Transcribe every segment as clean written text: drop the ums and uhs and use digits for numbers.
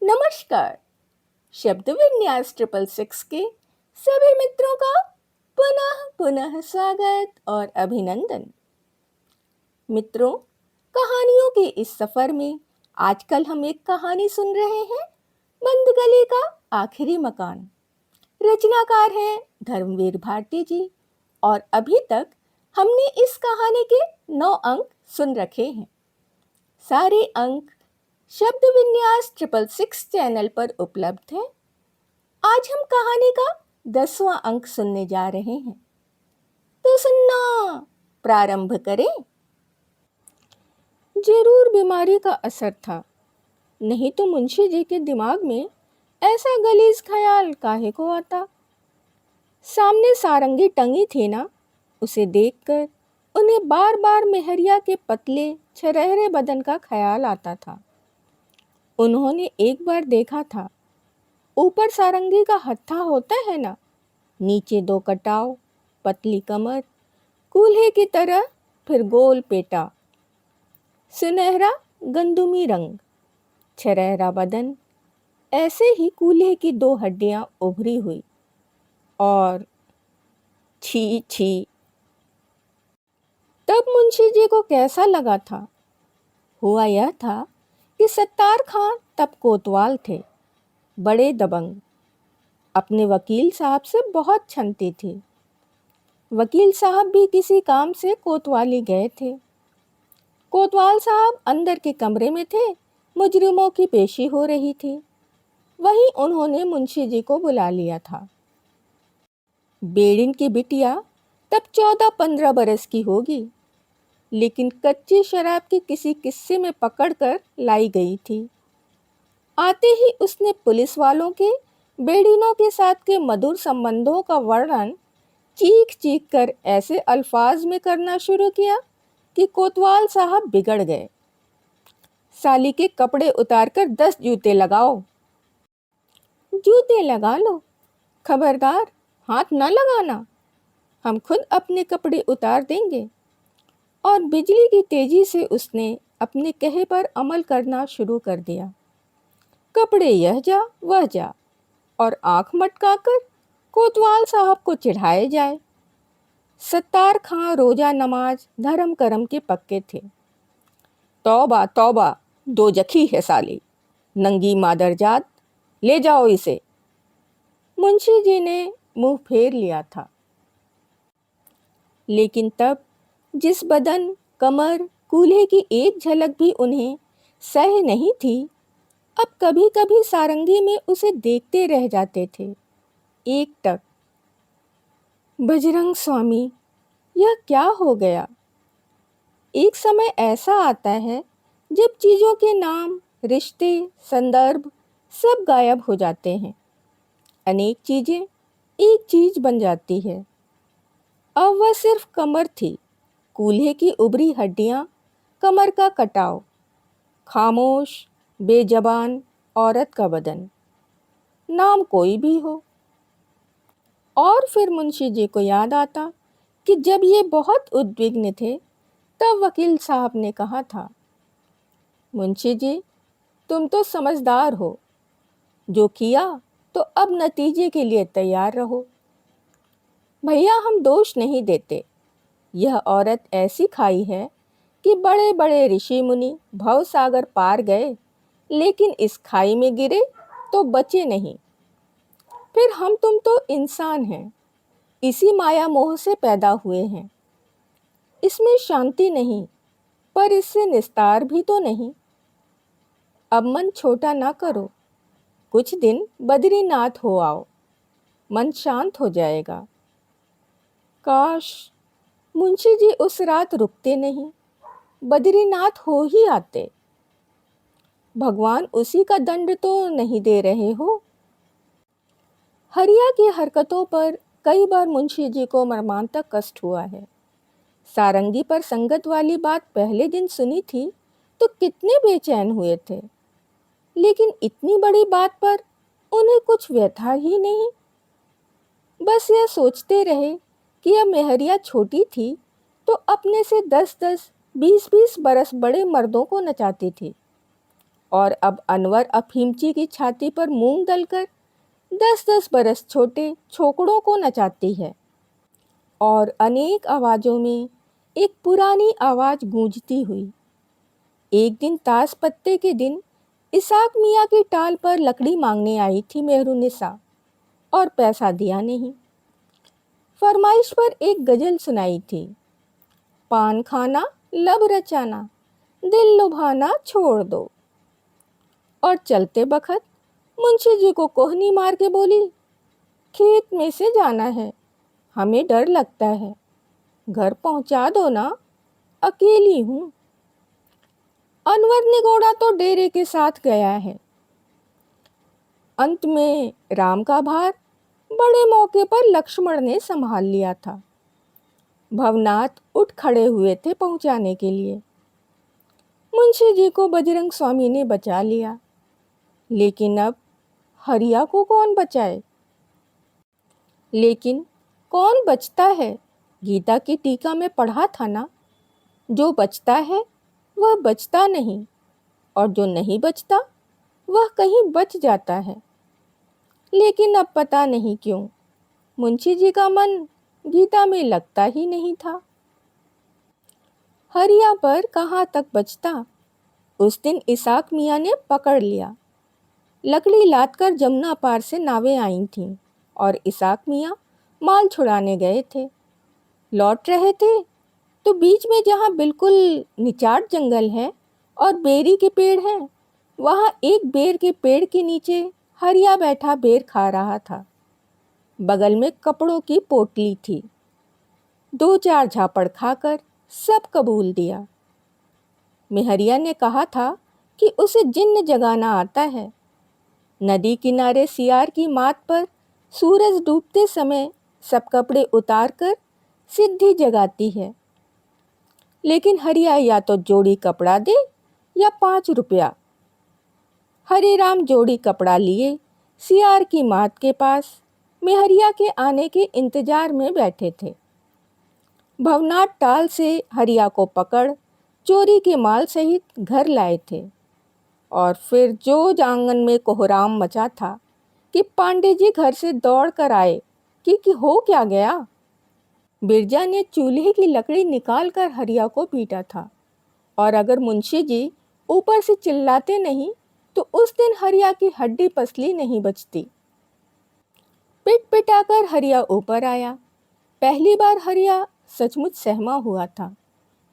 नमस्कार। शब्द विन्यास 666 के सभी मित्रों का पुनः पुनः स्वागत और अभिनंदन। मित्रों, कहानियों के इस सफर में आजकल हम एक कहानी सुन रहे हैं, बंद गली का आखिरी मकान। रचनाकार हैं धर्मवीर भारती जी और अभी तक हमने इस कहानी के 9 अंक सुन रखे हैं। सारे अंक शब्द विन्यास 666 चैनल पर उपलब्ध है। आज हम कहानी का 10वां अंक सुनने जा रहे हैं, तो सुनना प्रारंभ करें। जरूर बीमारी का असर था, नहीं तो मुंशी जी के दिमाग में ऐसा गलीज ख्याल काहे को आता। सामने सारंगी टंगी थी ना, उसे देखकर उन्हें बार बार मेहरिया के पतले छरहरे बदन का ख्याल आता था। उन्होंने एक बार देखा था, ऊपर सारंगी का हत्था होता है ना, नीचे 2 कटाव, पतली कमर, कूल्हे की तरह, फिर गोल पेटा, सुनहरा गंदुमी रंग, छरहरा बदन, ऐसे ही कूल्हे की 2 हड्डियां उभरी हुई और छी छी। तब मुंशी जी को कैसा लगा था? हुआ यह था कि सत्तार खां तब कोतवाल थे, बड़े दबंग, अपने वकील साहब से बहुत छनती थी। वकील साहब भी किसी काम से कोतवाली गए थे। कोतवाल साहब अंदर के कमरे में थे, मुजरिमों की पेशी हो रही थी। वहीं उन्होंने मुंशी जी को बुला लिया था। बेड़िन की बिटिया तब 14-15 बरस की होगी, लेकिन कच्ची शराब के किसी किस्से में पकड़कर लाई गई थी। आते ही उसने पुलिस वालों के बेड़िनों के साथ के मधुर संबंधों का वर्णन चीख चीख कर ऐसे अल्फाज में करना शुरू किया कि कोतवाल साहब बिगड़ गए। साली के कपड़े उतारकर 10 जूते लगाओ। जूते लगा लो, खबरदार हाथ न लगाना, हम खुद अपने कपड़े उतार देंगे। और बिजली की तेजी से उसने अपने कहे पर अमल करना शुरू कर दिया। कपड़े यह जा वह जा और आंख मटकाकर कोतवाल साहब को चिढ़ाए जाए। सत्तार खां रोजा नमाज धर्म करम के पक्के थे। तौबा तौबा, दो जखी है साली, नंगी मादरजात, ले जाओ इसे। मुंशी जी ने मुंह फेर लिया था, लेकिन तब जिस बदन, कमर, कूल्हे की एक झलक भी उन्हें सह नहीं थी, अब कभी कभी सारंगी में उसे देखते रह जाते थे, एक टक। बजरंग स्वामी, यह क्या हो गया? एक समय ऐसा आता है जब चीज़ों के नाम, रिश्ते, संदर्भ सब गायब हो जाते हैं। अनेक चीज़ें एक चीज़ बन जाती है। अब वह सिर्फ कमर थी, कूल्हे की उभरी हड्डियां, कमर का कटाव, खामोश बेजबान औरत का बदन, नाम कोई भी हो। और फिर मुंशी जी को याद आता कि जब ये बहुत उद्विग्न थे, तब वकील साहब ने कहा था, मुंशी जी तुम तो समझदार हो, जो किया तो अब नतीजे के लिए तैयार रहो। भैया हम दोष नहीं देते, यह औरत ऐसी खाई है कि बड़े बड़े ऋषि मुनि भव सागर पार गए, लेकिन इस खाई में गिरे तो बचे नहीं। फिर हम तुम तो इंसान हैं, इसी माया मोह से पैदा हुए हैं। इसमें शांति नहीं, पर इससे निस्तार भी तो नहीं। अब मन छोटा ना करो, कुछ दिन बद्रीनाथ हो आओ, मन शांत हो जाएगा। काश मुंशी जी उस रात रुकते नहीं, बद्रीनाथ हो ही आते। भगवान उसी का दंड तो नहीं दे रहे हो। हरिया की हरकतों पर कई बार मुंशी जी को मर्मांतक कष्ट हुआ है। सारंगी पर संगत वाली बात पहले दिन सुनी थी तो कितने बेचैन हुए थे, लेकिन इतनी बड़ी बात पर उन्हें कुछ व्यथा ही नहीं। बस यह सोचते रहे कि यह मेहरिया छोटी थी तो अपने से 10-10, 20-20 बरस बड़े मर्दों को नचाती थी। और अब अनवर अफीमची की छाती पर मूंग दलकर 10-10 बरस छोटे छोकड़ों को नचाती है। और अनेक आवाज़ों में एक पुरानी आवाज़ गूंजती हुई। एक दिन ताश पत्ते के दिन इसाक मियाँ की टाल पर लकड़ी मांगने आई थी मेहरुनिसा और पैसा दिया नहीं। फरमाइश पर एक गजल सुनाई थी, पान खाना लब रचाना दिल लुभाना छोड़ दो। और चलते बखत मुंशी जी को कोहनी मार के बोली, खेत में से जाना है, हमें डर लगता है, घर पहुंचा दो ना, अकेली हूं। अनवर निगोड़ा तो डेरे के साथ गया है। अंत में राम का भार बड़े मौके पर लक्ष्मण ने संभाल लिया था। भवनाथ उठ खड़े हुए थे पहुंचाने के लिए। मुंशी जी को बजरंग स्वामी ने बचा लिया, लेकिन अब हरिया को कौन बचाए? लेकिन कौन बचता है? गीता की टीका में पढ़ा था ना, जो बचता है वह बचता नहीं, और जो नहीं बचता वह कहीं बच जाता है। लेकिन अब पता नहीं क्यों मुंशी जी का मन गीता में लगता ही नहीं था। हरिया पर कहाँ तक बचता? उस दिन इसाक मियाँ ने पकड़ लिया। लकड़ी लादकर जमुना पार से नावें आई थीं और इसाक मियाँ माल छुड़ाने गए थे। लौट रहे थे तो बीच में जहाँ बिल्कुल निचाट जंगल है और बेरी के पेड़ हैं, वहाँ एक बेर के पेड़ के नीचे हरिया बैठा बेर खा रहा था। बगल में कपड़ों की पोटली थी। 2-4 झापड़ खाकर सब कबूल दिया। मेहरिया ने कहा था कि उसे जिन्न जगाना आता है। नदी किनारे सियार की मात पर सूरज डूबते समय सब कपड़े उतार कर सिद्धि जगाती है। लेकिन हरिया या तो जोड़ी कपड़ा दे या 5 रुपया। हरिराम जोड़ी कपड़ा लिए सियार की मात के पास मेहरिया के आने के इंतजार में बैठे थे। भवनाथ टाल से हरिया को पकड़ चोरी के माल सहित घर लाए थे। और फिर जो आंगन में कोहराम मचा था कि पांडे जी घर से दौड़ कर आए कि हो क्या गया। बिरजा ने चूल्हे की लकड़ी निकाल कर हरिया को पीटा था, और अगर मुंशी जी ऊपर से चिल्लाते नहीं तो उस दिन हरिया की हड्डी पसली नहीं बचती। पिट पिटाकर हरिया ऊपर आया। पहली बार हरिया सचमुच सहमा हुआ था।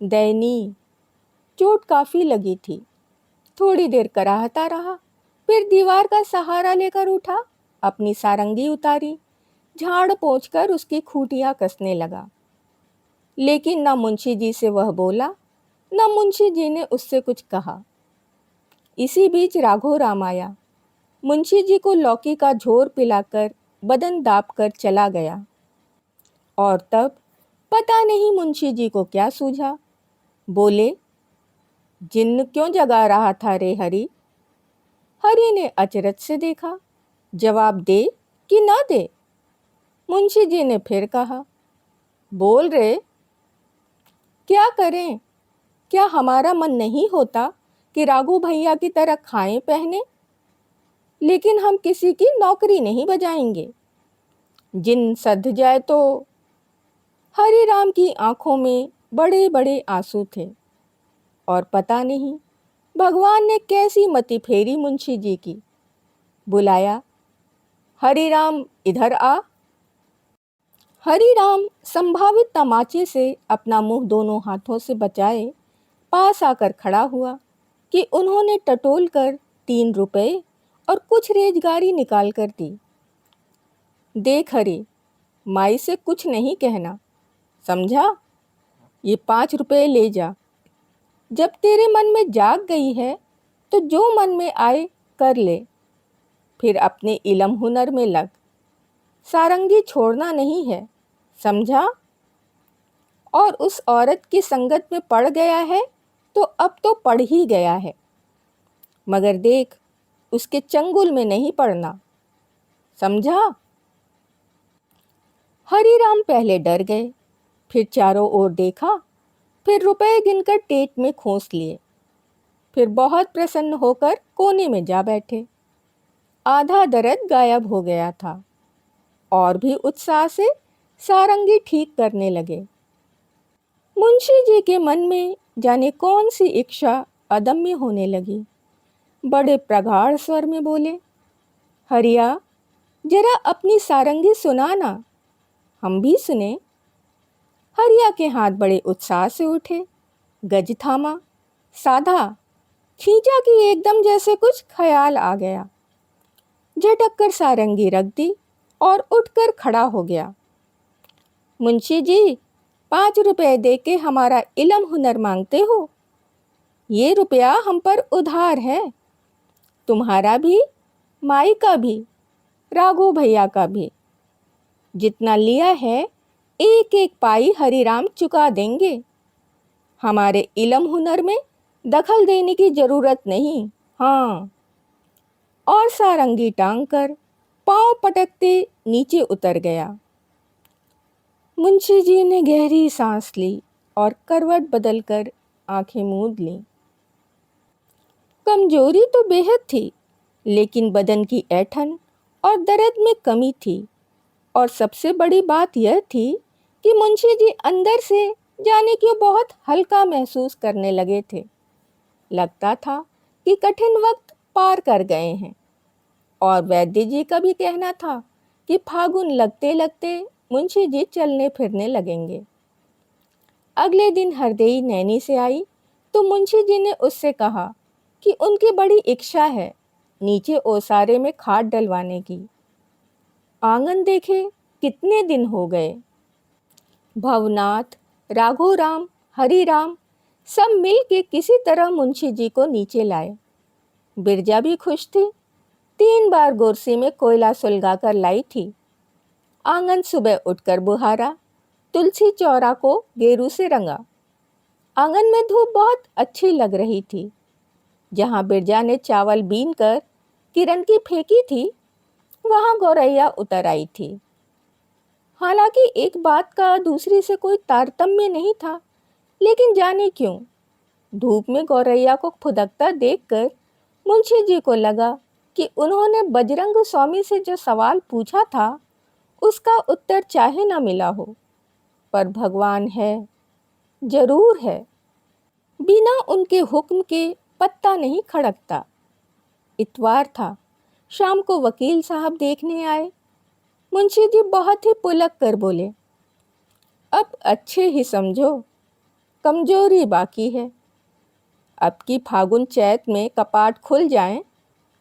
दयनीय, चोट काफी लगी थी। थोड़ी देर कराहता रहा, फिर दीवार का सहारा लेकर उठा, अपनी सारंगी उतारी, झाड़ पोंछकर उसकी खूंटियां कसने लगा। लेकिन न मुंशी जी से वह बोला, न मुंशी जी ने उससे कुछ कहा। इसी बीच राघो राम आया। मुंशी जी को लौकी का झोर पिलाकर बदन दाबकर चला गया। और तब पता नहीं मुंशी जी को क्या सूझा, बोले, जिन्न क्यों जगा रहा था रे हरि? हरि ने अचरज से देखा, जवाब दे कि ना दे? मुंशी जी ने फिर कहा, बोल रे। क्या करें? क्या हमारा मन नहीं होता कि राघू भैया की तरह खाएं पहने? लेकिन हम किसी की नौकरी नहीं बजाएंगे। जिन सध जाए तो। हरि राम की आंखों में बड़े बड़े आंसू थे, और पता नहीं भगवान ने कैसी मति फेरी मुंशी जी की। बुलाया, हरि राम इधर आ। हरि राम संभावित तमाचे से अपना मुंह दोनों हाथों से बचाए पास आकर खड़ा हुआ कि उन्होंने टटोल कर 3 रुपए और कुछ रेजगारी निकाल कर दी। देख हरि, माई से कुछ नहीं कहना, समझा? ये 5 रुपए ले जा। जब तेरे मन में जाग गई है तो जो मन में आए कर ले, फिर अपने इलम हुनर में लग। सारंगी छोड़ना नहीं है, समझा? और उस औरत की संगत में पड़ गया है तो अब तो पड़ ही गया है, मगर देख उसके चंगुल में नहीं पड़ना, समझा? हरि राम पहले डर गए, फिर चारों ओर देखा, फिर रुपए गिनकर टेट में खोस लिए। फिर बहुत प्रसन्न होकर कोने में जा बैठे। आधा दर्द गायब हो गया था और भी उत्साह से सारंगी ठीक करने लगे। मुंशी जी के मन में जाने कौन सी इच्छा अदम्य होने लगी। बड़े प्रगाढ़ स्वर में बोले, हरिया, जरा अपनी सारंगी सुना ना, हम भी सुने। हरिया के हाथ बड़े उत्साह से उठे, गज थामा, साधा, खींचा कि एकदम जैसे कुछ ख्याल आ गया। झटक कर सारंगी रख दी और उठकर खड़ा हो गया। मुंशी जी, 5 रुपए दे के हमारा इलम हुनर मांगते हो? ये रुपया हम पर उधार है, तुम्हारा भी, माई का भी, राघो भैया का भी। जितना लिया है एक एक पाई हरिराम चुका देंगे। हमारे इलम हुनर में दखल देने की जरूरत नहीं। हाँ। और सारंगी टांग कर पांव पटकते नीचे उतर गया। मुंशी जी ने गहरी सांस ली और करवट बदलकर आंखें मूंद लीं। कमजोरी तो बेहद थी, लेकिन बदन की ऐंठन और दर्द में कमी थी। और सबसे बड़ी बात यह थी कि मुंशी जी अंदर से जाने क्यों बहुत हल्का महसूस करने लगे थे। लगता था कि कठिन वक्त पार कर गए हैं। और वैद्य जी का भी कहना था कि फागुन लगते लगते मुंशी जी चलने फिरने लगेंगे। अगले दिन हरदेई नैनी से आई तो मुंशी जी ने उससे कहा कि उनकी बड़ी इच्छा है नीचे ओसारे में खाद डलवाने की। आंगन देखे कितने दिन हो गए। भवनाथ, राघोराम, हरिराम सब मिल के किसी तरह मुंशी जी को नीचे लाए। बिरजा भी खुश थी। 3 बार गोरसी में कोयला सुलगा कर लाई थी। आंगन सुबह उठकर बुहारा, तुलसी चौरा को गेरू से रंगा। आंगन में धूप बहुत अच्छी लग रही थी। जहां बिरजा ने चावल बीन कर किरण की फेंकी थी, वहां गौरैया उतर आई थी। हालांकि एक बात का दूसरी से कोई तारतम्य नहीं था, लेकिन जाने क्यों धूप में गौरैया को फुदकता देखकर मुंशी जी को लगा कि उन्होंने बजरंग स्वामी से जो सवाल पूछा था उसका उत्तर चाहे ना मिला हो, पर भगवान है, जरूर है। बिना उनके हुक्म के पत्ता नहीं खड़कता। इतवार था। शाम को वकील साहब देखने आए। मुंशी जी बहुत ही पुलक कर बोले, अब अच्छे ही समझो, कमजोरी बाकी है। अब की फागुन चैत में कपाट खुल जाएं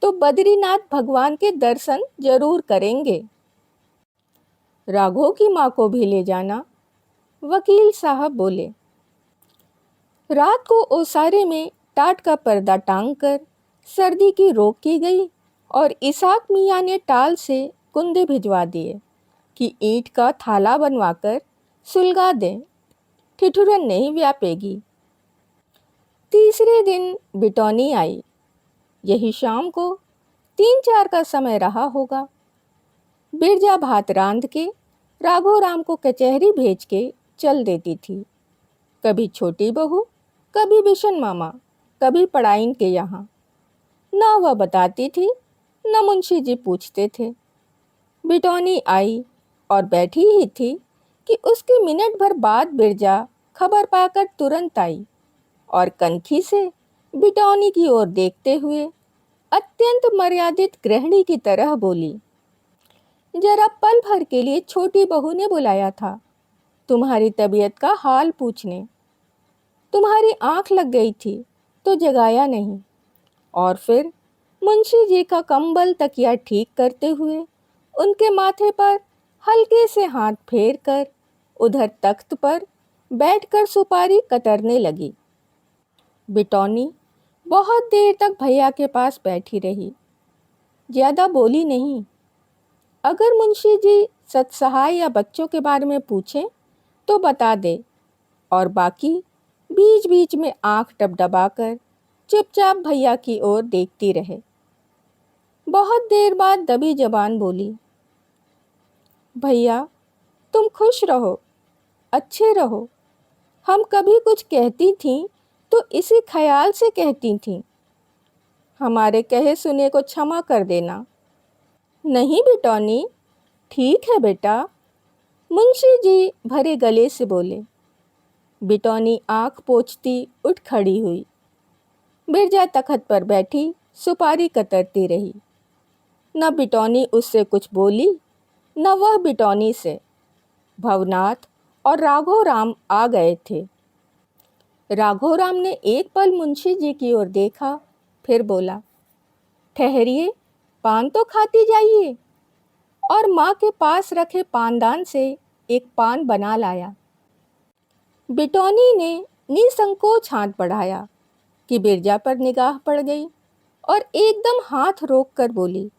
तो बद्रीनाथ भगवान के दर्शन जरूर करेंगे। राघव की माँ को भी ले जाना। वकील साहब बोले। रात को ओसारे में टाट का पर्दा टांग कर सर्दी की रोक की गई और इसाक मियाँ ने टाल से कुंदे भिजवा दिए कि ईंट का थाला बनवाकर सुलगा दें, ठिठुरन नहीं व्यापेगी। तीसरे दिन बिटौनी आई। यही शाम को 3-4 का समय रहा होगा। बिरजा भात रांध के राघोराम को कचहरी भेज के चल देती थी। कभी छोटी बहू, कभी बिशन मामा, कभी पड़ाइन के यहाँ। न वह बताती थी, न मुंशी जी पूछते थे। बिटौनी आई और बैठी ही थी कि उसके मिनट भर बाद बिरजा खबर पाकर तुरंत आई और कनखी से बिटौनी की ओर देखते हुए अत्यंत मर्यादित गृहिणी की तरह बोली, जरा पल भर के लिए छोटी बहू ने बुलाया था तुम्हारी तबीयत का हाल पूछने। तुम्हारी आंख लग गई थी तो जगाया नहीं। और फिर मुंशी जी का कंबल तकिया ठीक करते हुए उनके माथे पर हल्के से हाथ फेर कर उधर तख्त पर बैठकर सुपारी कतरने लगी। बिटौनी बहुत देर तक भैया के पास बैठी रही, ज्यादा बोली नहीं। अगर मुंशी जी सत्सहाय या बच्चों के बारे में पूछें तो बता दे, और बाकी बीच बीच में आंख डबडबाकर चुपचाप भैया की ओर देखती रहे। बहुत देर बाद दबी जबान बोली, भैया तुम खुश रहो, अच्छे रहो। हम कभी कुछ कहती थीं तो इसी ख्याल से कहती थीं, हमारे कहे सुने को क्षमा कर देना। नहीं बिटौनी, ठीक है बेटा, मुंशी जी भरे गले से बोले। बिटौनी आंख पोंछती उठ खड़ी हुई। बिरजा तखत पर बैठी सुपारी कतरती रही। न बिटौनी उससे कुछ बोली, न वह बिटौनी से। भवनाथ और राघव राम आ गए थे। राघव राम ने एक पल मुंशी जी की ओर देखा, फिर बोला, ठहरिए, पान तो खाती जाइए। और माँ के पास रखे पानदान से एक पान बना लाया। बिटौनी ने निसंकोच हाथ बढ़ाया कि बिरजा पर निगाह पड़ गई और एकदम हाथ रोक कर बोली,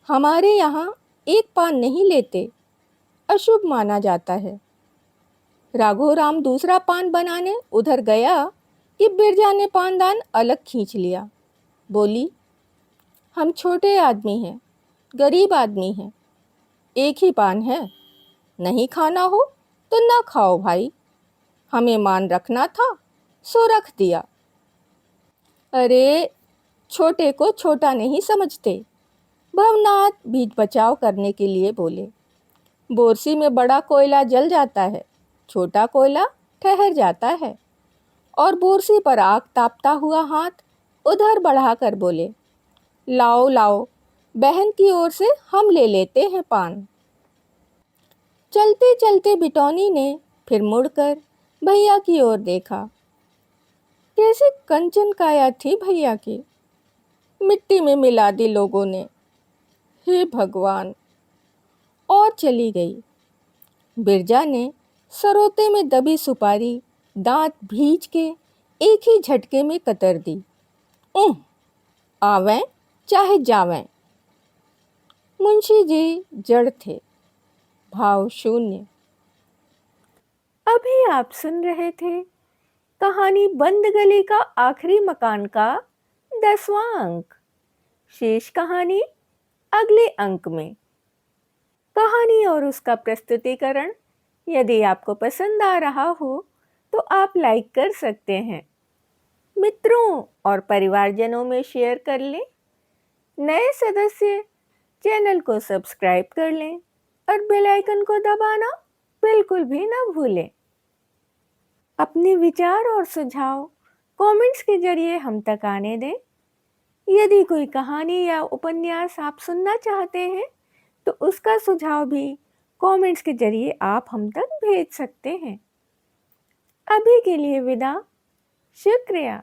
हमारे यहाँ एक पान नहीं लेते, अशुभ माना जाता है। राघव राम दूसरा पान बनाने उधर गया कि बिरजा ने पानदान अलग खींच लिया। बोली, हम छोटे आदमी हैं, गरीब आदमी हैं, एक ही पान है, नहीं खाना हो तो ना खाओ भाई, हमें मान रखना था सो रख दिया। अरे, छोटे को छोटा नहीं समझते। भवनाथ बीच बचाव करने के लिए बोले, बोरसी में बड़ा कोयला जल जाता है, छोटा कोयला ठहर जाता है। और बोरसी पर आग तापता हुआ हाथ उधर बढ़ाकर बोले, लाओ लाओ, बहन की ओर से हम ले लेते हैं पान। चलते चलते बिटौनी ने फिर मुड़कर भैया की ओर देखा। कैसे कंचन काया थी भैया की, मिट्टी में मिला दी लोगों ने, हे भगवान। और चली गई। बिरजा ने सरोते में दबी सुपारी दांत भींच के एक ही झटके में कतर दी। आवें चाहे जावें। मुंशी जी जड़ थे, भाव शून्य। अभी आप सुन रहे थे कहानी बंद गली का आखिरी मकान का 10वां अंक। शेष कहानी अगले अंक में। कहानी और उसका प्रस्तुतिकरण यदि आपको पसंद आ रहा हो तो आप लाइक कर सकते हैं, मित्रों और परिवारजनों में शेयर कर लें। नए सदस्य चैनल को सब्सक्राइब कर लें और बेल आइकन को दबाना बिल्कुल भी ना भूलें। अपने विचार और सुझाव कमेंट्स के जरिए हम तक आने दें। यदि कोई कहानी या उपन्यास आप सुनना चाहते हैं तो उसका सुझाव भी कमेंट्स के जरिए आप हम तक भेज सकते हैं। अभी के लिए विदा, शुक्रिया।